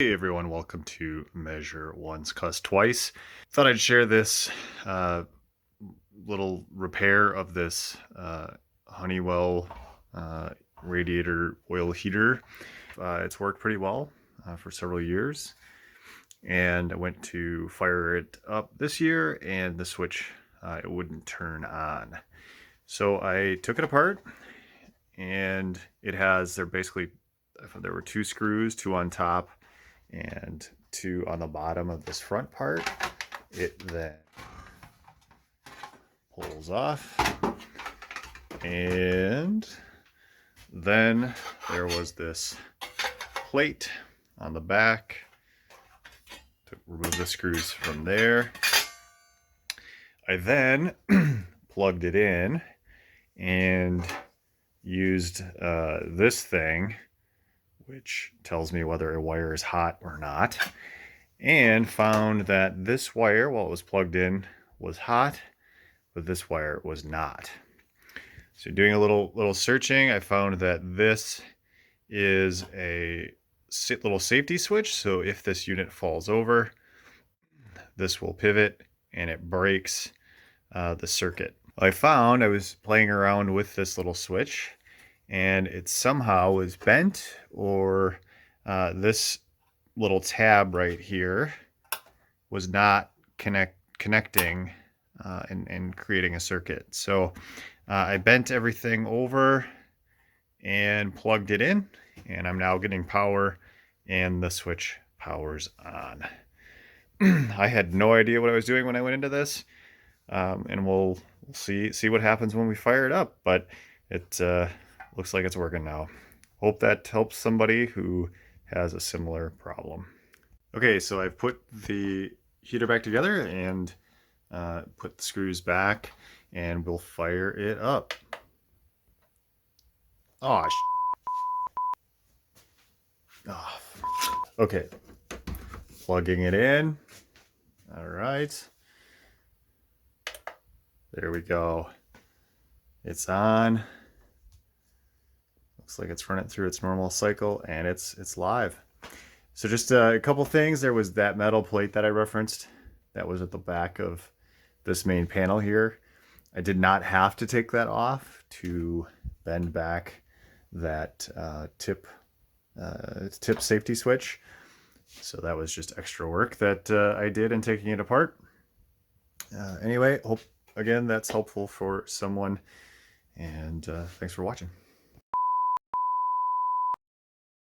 Hey everyone, welcome to Measure Once, Cuss Twice. Thought I'd share this uh, little repair of this Honeywell uh, radiator oil heater. It's worked pretty well for several years, and I went to fire it up this year, and the switch it wouldn't turn on. So I took it apart, and there were two screws, two on top and two on the bottom of this front part. It then pulls off, and then there was this plate on the back to remove the screws from there. I then plugged it in and used this thing, which tells me whether a wire is hot or not, and found that this wire, while it was plugged in, was hot, but this wire was not. So doing a little searching, I found that this is a little safety switch. So if this unit falls over, this will pivot and it breaks the circuit. I was playing around with this little switch, and it somehow was bent, or this little tab right here was not connecting and creating a circuit. So I bent everything over and plugged it in, and I'm now getting power, and the switch powers on. I had no idea what I was doing when I went into this, and we'll see what happens when we fire it up, but it looks like it's working now. Hope that helps somebody who has a similar problem. Okay, so I've put the heater back together and put the screws back, and we'll fire it up. Oh, oh. Okay, plugging it in. All right, there we go. It's on. Looks like it's running through its normal cycle, and it's live. So just a couple things. There was that metal plate that I referenced that was at the back of this main panel here. I did not have to take that off to bend back that tip safety switch. So that was just extra work that I did in taking it apart. Anyway, hope again that's helpful for someone, and thanks for watching.